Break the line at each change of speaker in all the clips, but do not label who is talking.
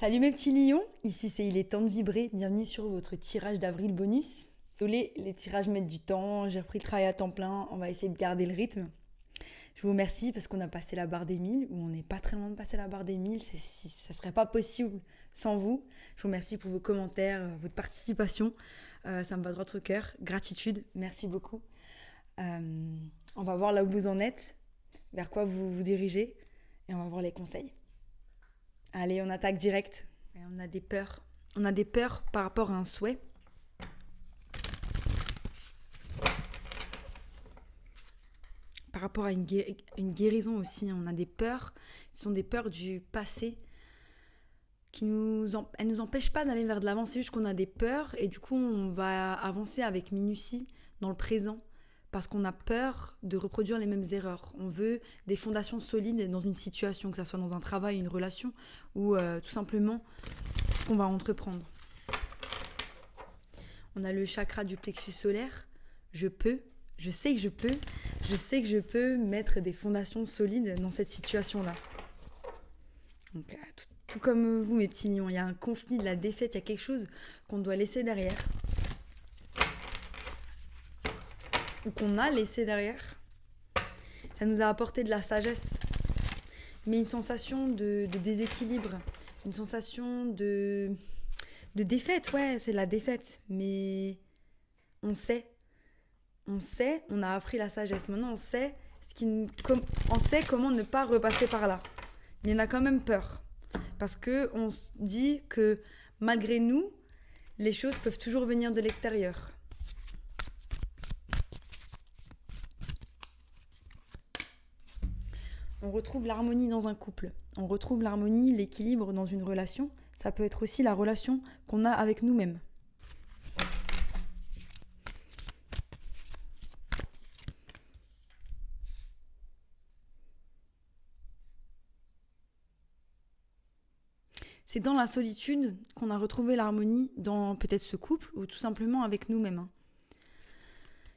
Salut mes petits lions, ici c'est Il est temps de vibrer, bienvenue sur votre tirage d'avril bonus. Désolé, les tirages mettent du temps, j'ai repris le travail à temps plein, on va essayer de garder le rythme. Je vous remercie parce qu'on a passé la barre des 1000, ou on n'est pas très loin de passer la barre des 1000, ça serait pas possible sans vous. Je vous remercie pour vos commentaires, votre participation, ça me va droit au cœur, gratitude, merci beaucoup. On va voir là où vous en êtes, vers quoi vous vous dirigez, et on va voir les conseils. Allez, on attaque direct. On a des peurs. On a des peurs par rapport à un souhait. Par rapport à une guérison aussi. On a des peurs. Ce sont des peurs du passé elles nous empêchent pas d'aller vers de l'avant. C'est juste qu'on a des peurs et du coup, on va avancer avec minutie dans le présent parce qu'on a peur de reproduire les mêmes erreurs. On veut des fondations solides dans une situation, que ce soit dans un travail, une relation ou tout simplement ce qu'on va entreprendre. On a le chakra du plexus solaire. Je sais que je peux mettre des fondations solides dans cette situation-là. Donc, tout comme vous, mes petits lions, il y a un conflit de la défaite, il y a quelque chose qu'on doit laisser derrière. Ou qu'on a laissé derrière. Ça nous a apporté de la sagesse. Mais une sensation de déséquilibre, une sensation de défaite, ouais, c'est de la défaite. Mais on sait, on a appris la sagesse. Maintenant, on sait comment ne pas repasser par là. Mais on a quand même peur. Parce qu'on se dit que malgré nous, les choses peuvent toujours venir de l'extérieur. On retrouve l'harmonie dans un couple. On retrouve l'harmonie, l'équilibre dans une relation. Ça peut être aussi la relation qu'on a avec nous-mêmes. C'est dans la solitude qu'on a retrouvé l'harmonie dans peut-être ce couple ou tout simplement avec nous-mêmes.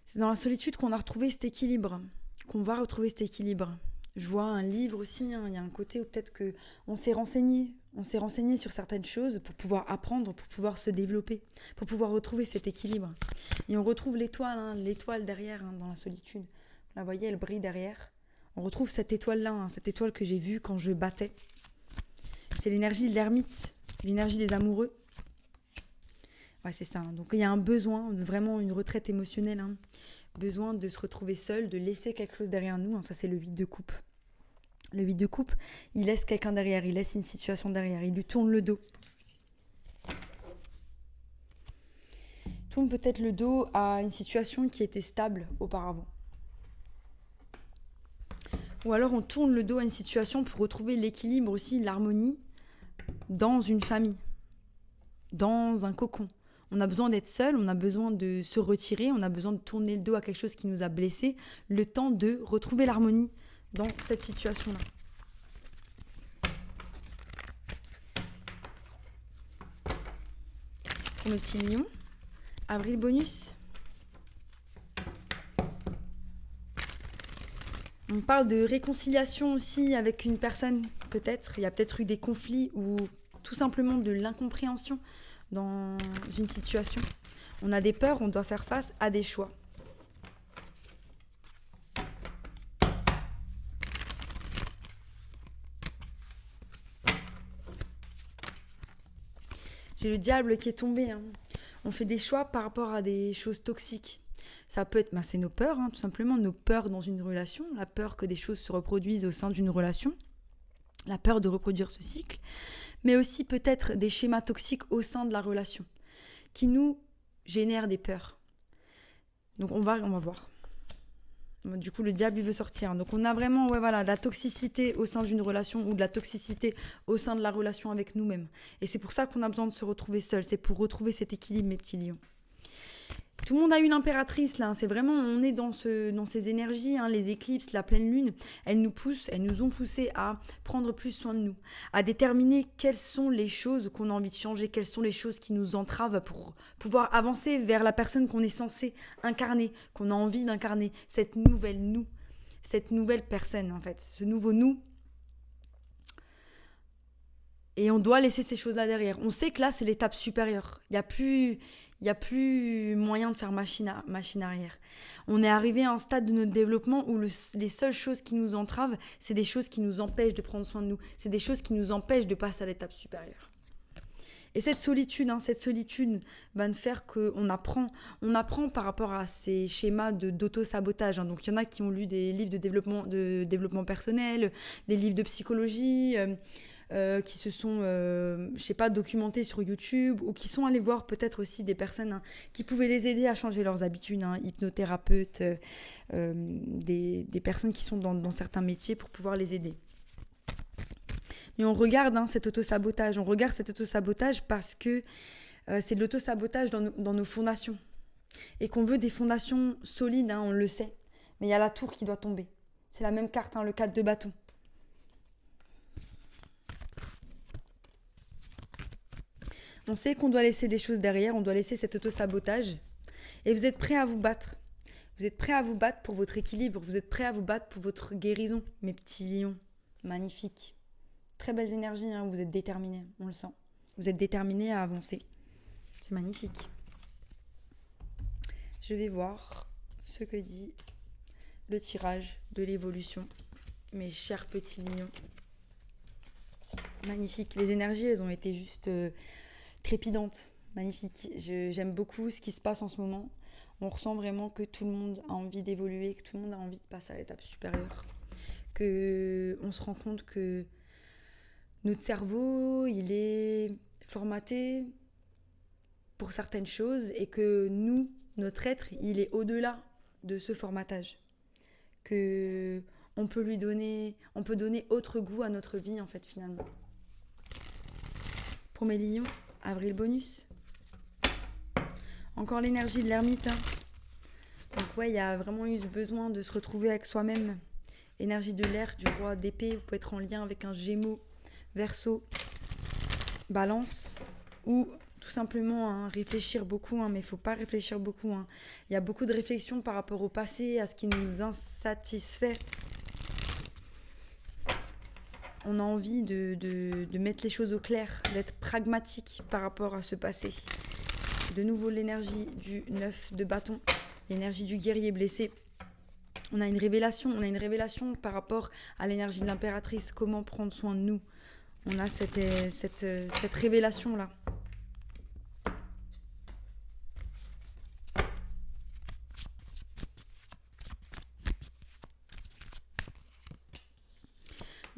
C'est dans la solitude qu'on a retrouvé cet équilibre, qu'on va retrouver cet équilibre. Je vois un livre aussi, il y a un côté où peut-être qu'on s'est renseigné. On s'est renseigné sur certaines choses pour pouvoir apprendre, pour pouvoir se développer, pour pouvoir retrouver cet équilibre. Et on retrouve l'étoile derrière dans la solitude. Vous la voyez, elle brille derrière. On retrouve cette étoile-là, cette étoile que j'ai vue quand je battais. C'est l'énergie de l'ermite, l'énergie des amoureux. Ouais, c'est ça. Donc il y a un besoin, vraiment une retraite émotionnelle. Besoin de se retrouver seul, de laisser quelque chose derrière nous. Ça, c'est le 8 de coupe. Le 8 de coupe, il laisse quelqu'un derrière, il laisse une situation derrière, il lui tourne le dos. Il tourne peut-être le dos à une situation qui était stable auparavant. Ou alors on tourne le dos à une situation pour retrouver l'équilibre aussi, l'harmonie dans une famille, dans un cocon. On a besoin d'être seul, on a besoin de se retirer, on a besoin de tourner le dos à quelque chose qui nous a blessés, le temps de retrouver l'harmonie dans cette situation-là. Pour mes petits lions, avril bonus. On parle de réconciliation aussi avec une personne, peut-être. Il y a peut-être eu des conflits ou tout simplement de l'incompréhension dans une situation. On a des peurs, on doit faire face à des choix. J'ai le diable qui est tombé. On fait des choix par rapport à des choses toxiques. Ça peut être, c'est nos peurs, tout simplement, nos peurs dans une relation, la peur que des choses se reproduisent au sein d'une relation, la peur de reproduire ce cycle, mais aussi peut-être des schémas toxiques au sein de la relation qui nous génèrent des peurs. Donc on va voir. Du coup, le diable, il veut sortir. Donc on a vraiment de la toxicité au sein d'une relation ou de la toxicité au sein de la relation avec nous-mêmes. Et c'est pour ça qu'on a besoin de se retrouver seul. C'est pour retrouver cet équilibre, mes petits lions. Tout le monde a une impératrice là, c'est vraiment, on est dans ces énergies, les éclipses, la pleine lune, elles nous ont poussé à prendre plus soin de nous, à déterminer quelles sont les choses qu'on a envie de changer, quelles sont les choses qui nous entravent pour pouvoir avancer vers la personne qu'on est censé incarner, qu'on a envie d'incarner, cette nouvelle nous, cette nouvelle personne en fait, ce nouveau nous. Et on doit laisser ces choses-là derrière. On sait que là, c'est l'étape supérieure. Il y a plus moyen de faire machine arrière. On est arrivé à un stade de notre développement où les seules choses qui nous entravent, c'est des choses qui nous empêchent de prendre soin de nous. C'est des choses qui nous empêchent de passer à l'étape supérieure. Et cette solitude va nous faire qu'on apprend. On apprend par rapport à ces schémas d'auto-sabotage. Donc, il y en a qui ont lu des livres de développement personnel, des livres de psychologie, qui se sont, documentés sur YouTube, ou qui sont allés voir peut-être aussi des personnes qui pouvaient les aider à changer leurs habitudes, hypnothérapeutes, des personnes qui sont dans certains métiers pour pouvoir les aider. Mais on regarde cet auto-sabotage. On regarde cet auto-sabotage parce que c'est de l'auto-sabotage dans nos fondations. Et qu'on veut des fondations solides, on le sait. Mais il y a la tour qui doit tomber. C'est la même carte, le 4 de bâton. On sait qu'on doit laisser des choses derrière, on doit laisser cet auto-sabotage. Et vous êtes prêts à vous battre. Vous êtes prêts à vous battre pour votre équilibre. Vous êtes prêts à vous battre pour votre guérison, mes petits lions. Magnifique. Très belles énergies, vous êtes déterminés, on le sent. Vous êtes déterminés à avancer. C'est magnifique. Je vais voir ce que dit le tirage de l'évolution. Mes chers petits lions. Magnifique. Les énergies, elles ont été juste trépidantes. Magnifique. J'aime beaucoup ce qui se passe en ce moment. On ressent vraiment que tout le monde a envie d'évoluer, que tout le monde a envie de passer à l'étape supérieure. On se rend compte que notre cerveau, il est formaté pour certaines choses et que nous, notre être, il est au-delà de ce formatage. On peut donner autre goût à notre vie, en fait, finalement. Pour mes lions, avril bonus. Encore l'énergie de l'ermite. Donc ouais, il y a vraiment eu ce besoin de se retrouver avec soi-même. Énergie de l'air, du roi d'épée, vous pouvez être en lien avec un Gémeaux, Verseau, Balance, ou tout simplement réfléchir beaucoup, mais il ne faut pas réfléchir beaucoup. Il y a beaucoup de réflexions par rapport au passé, à ce qui nous insatisfait. On a envie de mettre les choses au clair, d'être pragmatique par rapport à ce passé. De nouveau, l'énergie du 9 de bâton, l'énergie du guerrier blessé. On a une révélation par rapport à l'énergie de l'impératrice, comment prendre soin de nous. On a cette révélation-là.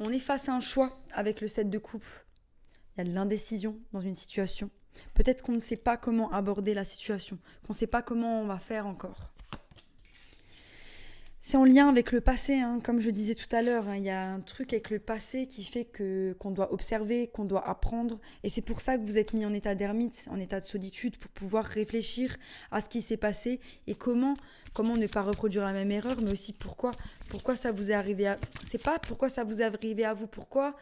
On est face à un choix avec le 7 de coupe. Il y a de l'indécision dans une situation. Peut-être qu'on ne sait pas comment aborder la situation, qu'on ne sait pas comment on va faire encore. C'est en lien avec le passé, comme je disais tout à l'heure. Il y a un truc avec le passé qui fait qu'on doit observer, qu'on doit apprendre. Et c'est pour ça que vous êtes mis en état d'ermite, en état de solitude, pour pouvoir réfléchir à ce qui s'est passé et comment ne pas reproduire la même erreur, mais aussi pourquoi ça vous est arrivé C'est pas pourquoi ça vous est arrivé à vous, pourquoi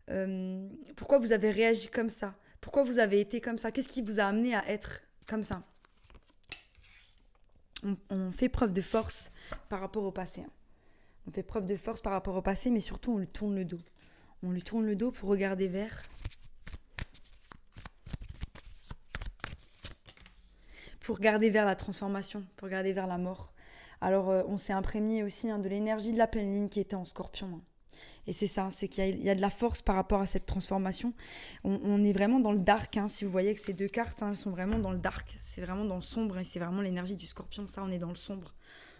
vous avez réagi comme ça, pourquoi vous avez été comme ça, qu'est-ce qui vous a amené à être comme ça. On fait preuve de force par rapport au passé. On fait preuve de force par rapport au passé, mais surtout on lui tourne le dos. On lui tourne le dos pour regarder vers. Pour regarder vers la transformation, pour regarder vers la mort. Alors on s'est imprégné aussi de l'énergie de la pleine lune qui était en Scorpion. Et c'est ça, c'est qu'il y a de la force par rapport à cette transformation. On est vraiment dans le dark, si vous voyez que ces deux cartes, elles sont vraiment dans le dark. C'est vraiment dans le sombre et c'est vraiment l'énergie du Scorpion. Ça, on est dans le sombre.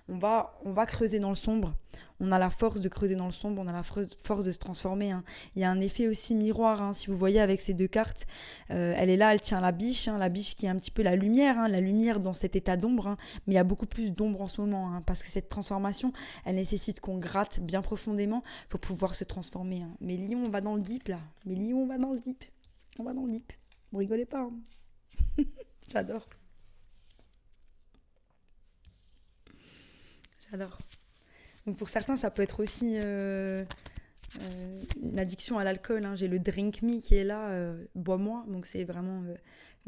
On va creuser dans le sombre. On a la force de creuser dans le sombre, on a la force de se transformer. Il y a un effet aussi miroir, si vous voyez avec ces deux cartes. Elle est là, elle tient la biche qui est un petit peu la lumière dans cet état d'ombre. Mais il y a beaucoup plus d'ombre en ce moment, parce que cette transformation, elle nécessite qu'on gratte bien profondément pour pouvoir se transformer. Mais Lion, on va dans le deep là. On va dans le deep. Vous rigolez pas. J'adore. Donc pour certains, ça peut être aussi une addiction à l'alcool. J'ai le Drink Me qui est là, bois-moi. Donc c'est vraiment...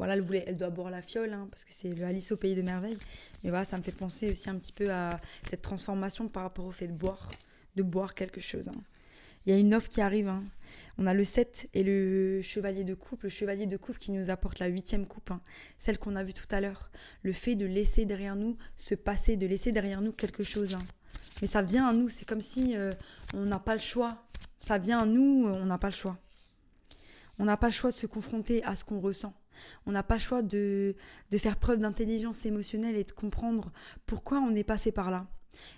elle doit boire la fiole, parce que c'est le Alice au Pays des Merveilles. Mais voilà, ça me fait penser aussi un petit peu à cette transformation par rapport au fait de boire quelque chose. Il y a une offre qui arrive, hein. On a le 7 et le chevalier de coupe. Le chevalier de coupe qui nous apporte la 8e coupe, hein. Celle qu'on a vue tout à l'heure. Le fait de laisser derrière nous ce passé, de laisser derrière nous quelque chose, hein. Mais ça vient à nous, c'est comme si on n'a pas le choix. Ça vient à nous, on n'a pas le choix. On n'a pas le choix de se confronter à ce qu'on ressent. On n'a pas le choix de faire preuve d'intelligence émotionnelle et de comprendre pourquoi on est passé par là.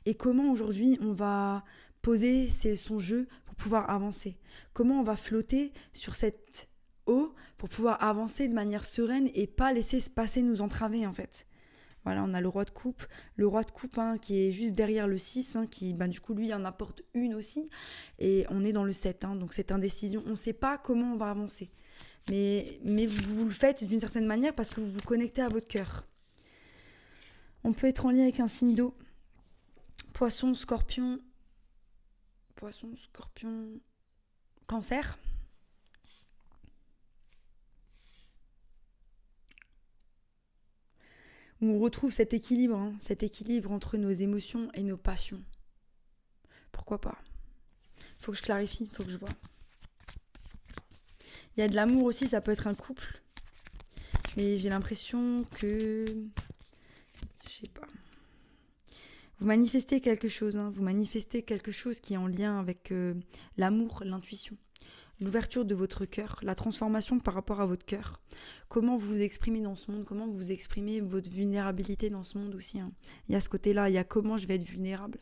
Et comment aujourd'hui on va poser son jeu pour pouvoir avancer. Comment on va flotter sur cette eau pour pouvoir avancer de manière sereine et pas laisser ce passé nous entraver en fait. Voilà, on a le roi de coupe. Le roi de coupe hein, qui est juste derrière le 6, hein, qui du coup lui en apporte une aussi. Et on est dans le 7, hein, donc cette indécision. On ne sait pas comment on va avancer. Mais vous le faites d'une certaine manière parce que vous vous connectez à votre cœur. On peut être en lien avec un signe d'eau. Poisson, scorpion, cancer. Où on retrouve cet équilibre, hein, cet équilibre entre nos émotions et nos passions. Pourquoi pas ? Faut que je clarifie, faut que je vois. Il y a de l'amour aussi, ça peut être un couple. Mais j'ai l'impression que... Je sais pas. Vous manifestez quelque chose, hein, vous manifestez quelque chose qui est en lien avec l'amour, l'intuition. L'ouverture de votre cœur, la transformation par rapport à votre cœur. Comment vous vous exprimez dans ce monde, comment vous exprimez votre vulnérabilité dans ce monde aussi. Hein. Il y a ce côté-là, il y a comment je vais être vulnérable.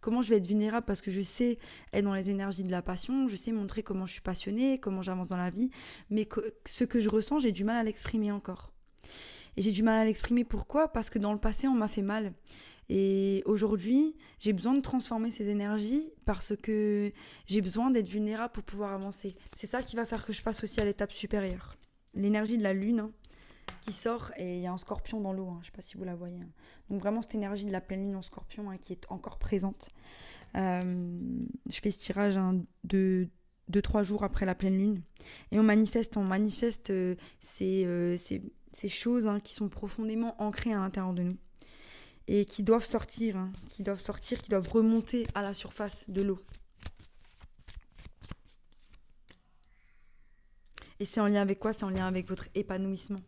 Comment je vais être vulnérable parce que je sais être dans les énergies de la passion, je sais montrer comment je suis passionnée, comment j'avance dans la vie, mais ce que je ressens, j'ai du mal à l'exprimer encore. Et j'ai du mal à l'exprimer pourquoi ? Parce que dans le passé, on m'a fait mal. Et aujourd'hui, j'ai besoin de transformer ces énergies parce que j'ai besoin d'être vulnérable pour pouvoir avancer. C'est ça qui va faire que je passe aussi à l'étape supérieure. L'énergie de la lune hein, qui sort et il y a un scorpion dans l'eau. Hein, je ne sais pas si vous la voyez. Hein. Donc vraiment cette énergie de la pleine lune en scorpion hein, qui est encore présente. Je fais ce tirage hein, de 2-3 jours après la pleine lune. Et on manifeste ces choses hein, qui sont profondément ancrées à l'intérieur de nous. Et qui doivent sortir, hein, qui doivent remonter à la surface de l'eau. Et c'est en lien avec quoi ? C'est en lien avec votre épanouissement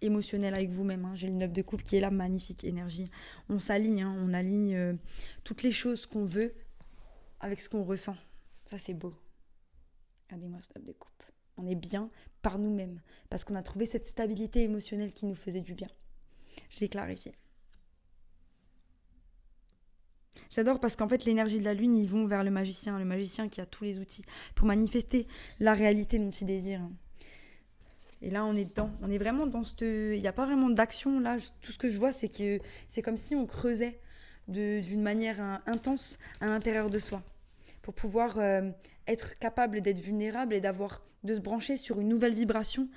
émotionnel avec vous-même. Hein. J'ai le 9 de coupe qui est là, magnifique énergie. On s'aligne, hein, on aligne toutes les choses qu'on veut avec ce qu'on ressent. Ça, c'est beau. Regardez-moi ce 9 de coupe. On est bien par nous-mêmes parce qu'on a trouvé cette stabilité émotionnelle qui nous faisait du bien. Je l'ai clarifié. J'adore parce qu'en fait, l'énergie de la lune, ils vont vers le magicien qui a tous les outils pour manifester la réalité dont il désire. Et là, on est dedans. On est vraiment dans cette... Il n'y a pas vraiment d'action, là. Tout ce que je vois, c'est que c'est comme si on creusait d'une manière intense à l'intérieur de soi pour pouvoir être capable d'être vulnérable et de se brancher sur une nouvelle vibration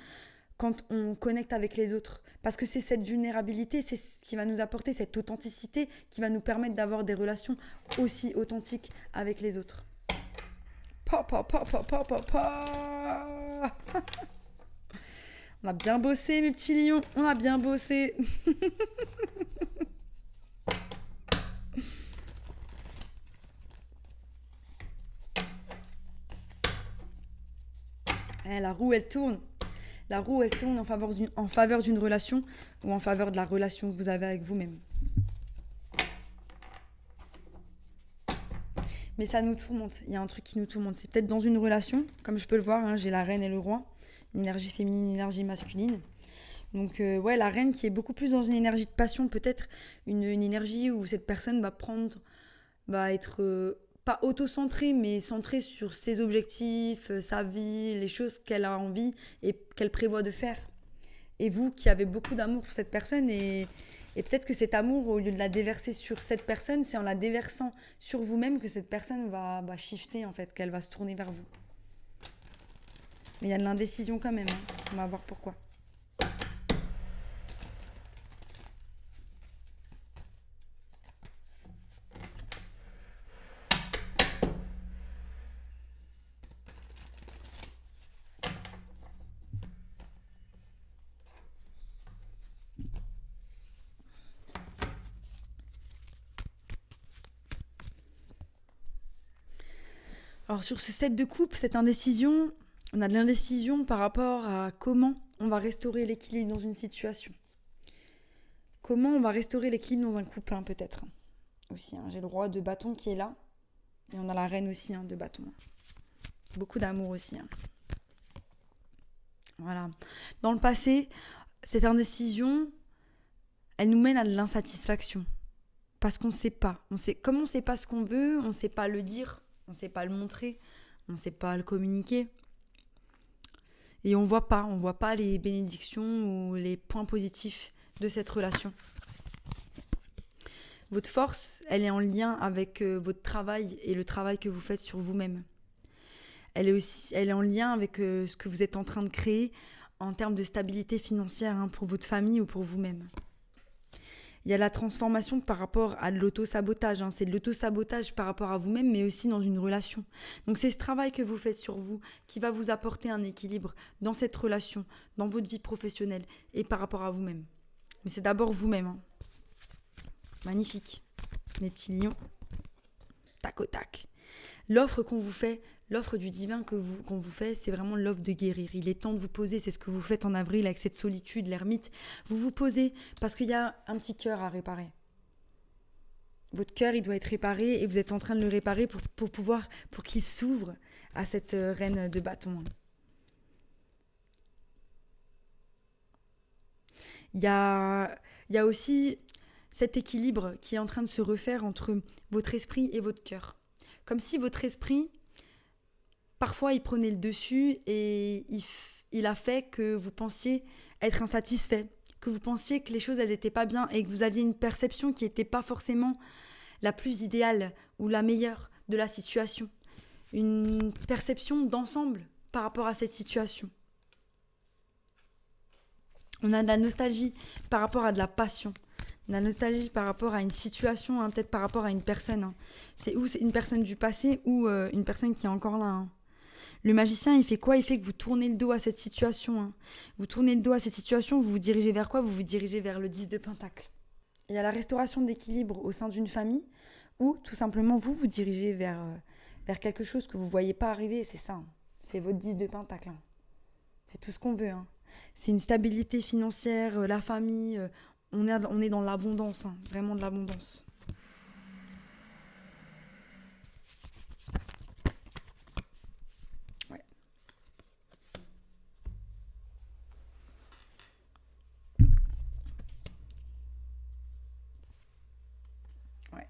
quand on connecte avec les autres. Parce que c'est cette vulnérabilité, c'est ce qui va nous apporter cette authenticité qui va nous permettre d'avoir des relations aussi authentiques avec les autres. On a bien bossé, mes petits lions. On a bien bossé. La roue, elle tourne. La roue, elle tourne en faveur d'une relation ou en faveur de la relation que vous avez avec vous-même. Mais ça nous tourmente. Il y a un truc qui nous tourmente. C'est peut-être dans une relation, comme je peux le voir, hein, j'ai la reine et le roi, une énergie féminine, une énergie masculine. Donc la reine qui est beaucoup plus dans une énergie de passion, peut-être une énergie où cette personne va être... pas auto-centrée, mais centrée sur ses objectifs, sa vie, les choses qu'elle a envie et qu'elle prévoit de faire. Et vous, qui avez beaucoup d'amour pour cette personne, et peut-être que cet amour, au lieu de la déverser sur cette personne, c'est en la déversant sur vous-même que cette personne va shifter, en fait, qu'elle va se tourner vers vous. Mais il y a de l'indécision quand même, hein. On va voir pourquoi. Alors sur ce set de coupe, cette indécision, on a de l'indécision par rapport à comment on va restaurer l'équilibre dans une situation. Comment on va restaurer l'équilibre dans un couple, peut-être. Aussi, j'ai le roi de bâton qui est là. Et on a la reine aussi de bâton. Beaucoup d'amour aussi. Voilà. Dans le passé, cette indécision, elle nous mène à de l'insatisfaction. Parce qu'on ne sait pas. Comme on ne sait pas ce qu'on veut, on ne sait pas le dire, on ne sait pas le montrer, on ne sait pas le communiquer. Et on voit pas les bénédictions ou les points positifs de cette relation. Votre force, elle est en lien avec votre travail et le travail que vous faites sur vous-même. Elle est en lien avec ce que vous êtes en train de créer en termes de stabilité financière pour votre famille ou pour vous-même. Il y a la transformation par rapport à de l'auto-sabotage. C'est de l'auto-sabotage par rapport à vous-même, mais aussi dans une relation. Donc c'est ce travail que vous faites sur vous qui va vous apporter un équilibre dans cette relation, dans votre vie professionnelle et par rapport à vous-même. Mais c'est d'abord vous-même. Magnifique. Mes petits lions. Tac au tac. L'offre qu'on vous fait, l'offre du divin qu'on vous fait, c'est vraiment l'offre de guérir. Il est temps de vous poser, c'est ce que vous faites en avril avec cette solitude, l'ermite. Vous vous posez parce qu'il y a un petit cœur à réparer. Votre cœur, il doit être réparé et vous êtes en train de le réparer pour qu'il s'ouvre à cette reine de bâton. Il y a aussi cet équilibre qui est en train de se refaire entre votre esprit et votre cœur. Comme si votre esprit, parfois, il prenait le dessus et il a fait que vous pensiez être insatisfait, que vous pensiez que les choses, elles n'étaient pas bien et que vous aviez une perception qui n'était pas forcément la plus idéale ou la meilleure de la situation. Une perception d'ensemble par rapport à cette situation. On a de la nostalgie par rapport à de la passion. La nostalgie par rapport à une situation, peut-être par rapport à une personne. C'est une personne du passé ou une personne qui est encore là. Le magicien, il fait quoi? Il fait que vous tournez le dos à cette situation. Vous tournez le dos à cette situation, vous vous dirigez vers quoi? Vous vous dirigez vers le 10 de Pentacle. Il y a la restauration d'équilibre au sein d'une famille ou tout simplement vous dirigez vers quelque chose que vous ne voyez pas arriver. C'est ça. C'est votre 10 de Pentacle. C'est tout ce qu'on veut. C'est une stabilité financière, la famille... On est dans l'abondance, vraiment de l'abondance. Ouais. Ouais.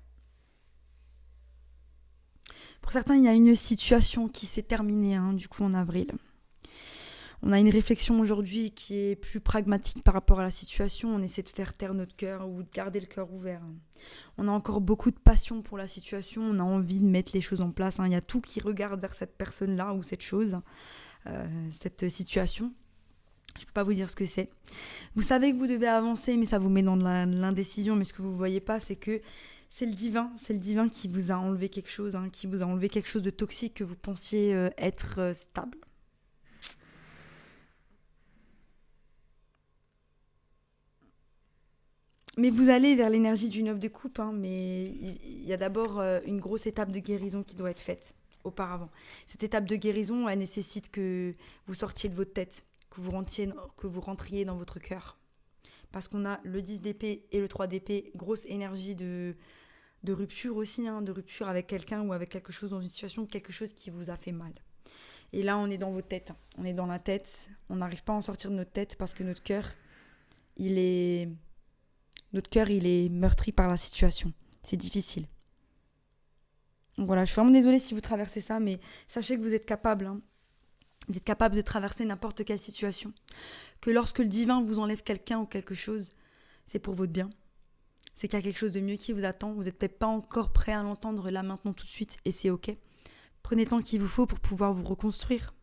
Pour certains, il y a une situation qui s'est terminée, du coup, en avril. On a une réflexion aujourd'hui qui est plus pragmatique par rapport à la situation. On essaie de faire taire notre cœur ou de garder le cœur ouvert. On a encore beaucoup de passion pour la situation. On a envie de mettre les choses en place. Il y a tout qui regarde vers cette personne-là ou cette chose, cette situation. Je ne peux pas vous dire ce que c'est. Vous savez que vous devez avancer, mais ça vous met dans de l'indécision. Mais ce que vous ne voyez pas, c'est que c'est le divin qui vous a enlevé quelque chose, qui vous a enlevé quelque chose de toxique que vous pensiez être stable. Mais vous allez vers l'énergie du 9 de coupe, mais il y a d'abord une grosse étape de guérison qui doit être faite auparavant. Cette étape de guérison, elle nécessite que vous sortiez de votre tête, que vous rentriez dans votre cœur. Parce qu'on a le 10 d'épée et le 3 d'épée, grosse énergie de rupture aussi, de rupture avec quelqu'un ou avec quelque chose dans une situation, quelque chose qui vous a fait mal. Et là, on est dans vos têtes, on est dans la tête, on n'arrive pas à en sortir de notre tête parce que notre cœur, il est meurtri par la situation. C'est difficile. Donc voilà, je suis vraiment désolée si vous traversez ça, mais sachez que vous êtes capable. Vous êtes capable de traverser n'importe quelle situation. Que lorsque le divin vous enlève quelqu'un ou quelque chose, c'est pour votre bien. C'est qu'il y a quelque chose de mieux qui vous attend. Vous n'êtes peut-être pas encore prêt à l'entendre là, maintenant, tout de suite, et c'est ok. Prenez le temps qu'il vous faut pour pouvoir vous reconstruire.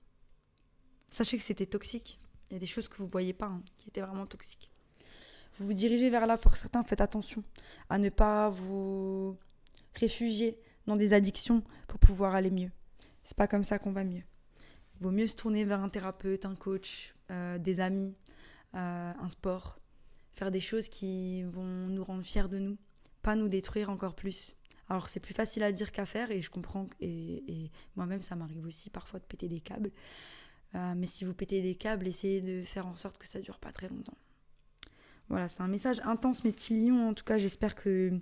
Sachez que c'était toxique. Il y a des choses que vous ne voyez pas, qui étaient vraiment toxiques. Vous vous dirigez vers là, pour certains, faites attention à ne pas vous réfugier dans des addictions pour pouvoir aller mieux. C'est pas comme ça qu'on va mieux. Il vaut mieux se tourner vers un thérapeute, un coach, des amis, un sport. Faire des choses qui vont nous rendre fiers de nous, pas nous détruire encore plus. Alors c'est plus facile à dire qu'à faire et je comprends, et moi-même ça m'arrive aussi parfois de péter des câbles. Mais si vous pétez des câbles, essayez de faire en sorte que ça dure pas très longtemps. Voilà, c'est un message intense mes petits lions, en tout cas j'espère que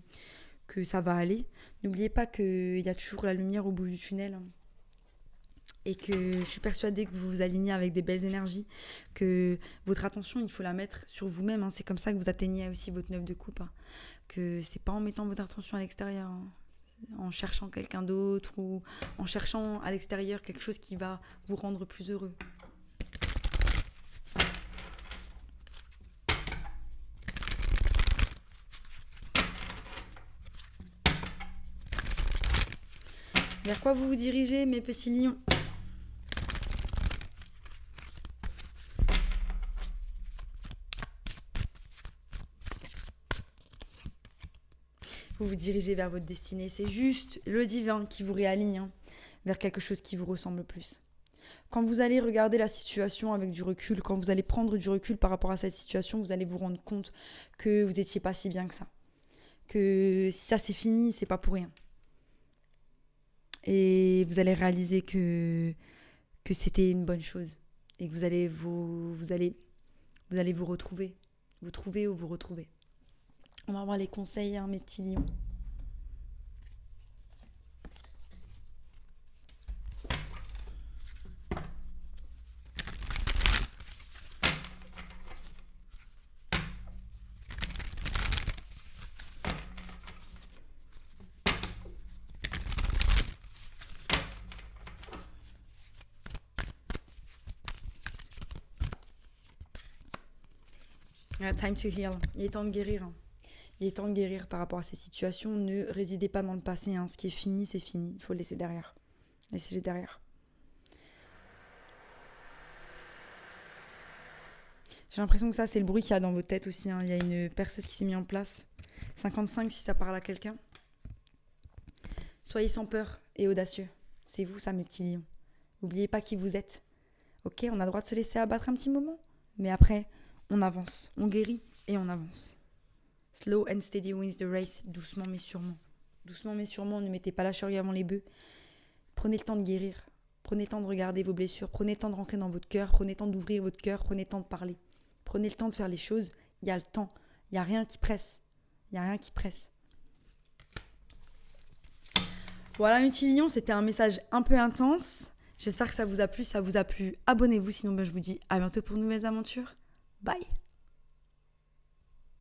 ça va aller. N'oubliez pas qu'il y a toujours la lumière au bout du tunnel, hein. Et que je suis persuadée que vous vous alignez avec des belles énergies, que votre attention, il faut la mettre sur vous-même, hein. C'est comme ça que vous atteignez aussi votre 9 de coupe, hein. Que c'est pas en mettant votre attention à l'extérieur, hein. En cherchant quelqu'un d'autre ou en cherchant à l'extérieur quelque chose qui va vous rendre plus heureux. Vers quoi vous vous dirigez, mes petits lions ? Vous vous dirigez vers votre destinée. C'est juste le divin qui vous réaligne, hein, vers quelque chose qui vous ressemble plus. Quand vous allez regarder la situation avec du recul, quand vous allez prendre du recul par rapport à cette situation, vous allez vous rendre compte que vous n'étiez pas si bien que ça. Que si ça c'est fini, c'est pas pour rien. Et vous allez réaliser que c'était une bonne chose. Et que vous allez vous retrouver. Vous trouver ou vous retrouver. On va voir les conseils, hein, mes petits lions. Time to heal. Il est temps de guérir, hein. Il est temps de guérir par rapport à ces situations. Ne résidez pas dans le passé, hein. Ce qui est fini, c'est fini. Il faut le laisser derrière. Laissez-le derrière. J'ai l'impression que ça, c'est le bruit qu'il y a dans votre tête aussi, hein. Il y a une perceuse qui s'est mise en place. 55 si ça parle à quelqu'un. Soyez sans peur et audacieux. C'est vous, ça, mes petits lions. N'oubliez pas qui vous êtes. Ok, on a le droit de se laisser abattre un petit moment. Mais après, on avance. On guérit et on avance. Slow and steady wins the race. Doucement mais sûrement. Doucement mais sûrement, ne mettez pas la charrue avant les bœufs. Prenez le temps de guérir. Prenez le temps de regarder vos blessures. Prenez le temps de rentrer dans votre cœur. Prenez le temps d'ouvrir votre cœur. Prenez le temps de parler. Prenez le temps de faire les choses. Il y a le temps. Il n'y a rien qui presse. Il n'y a rien qui presse. Voilà, mes petits lions, c'était un message un peu intense. J'espère que ça vous a plu. Si ça vous a plu, abonnez-vous. Sinon, je vous dis à bientôt pour de nouvelles aventures. Bye!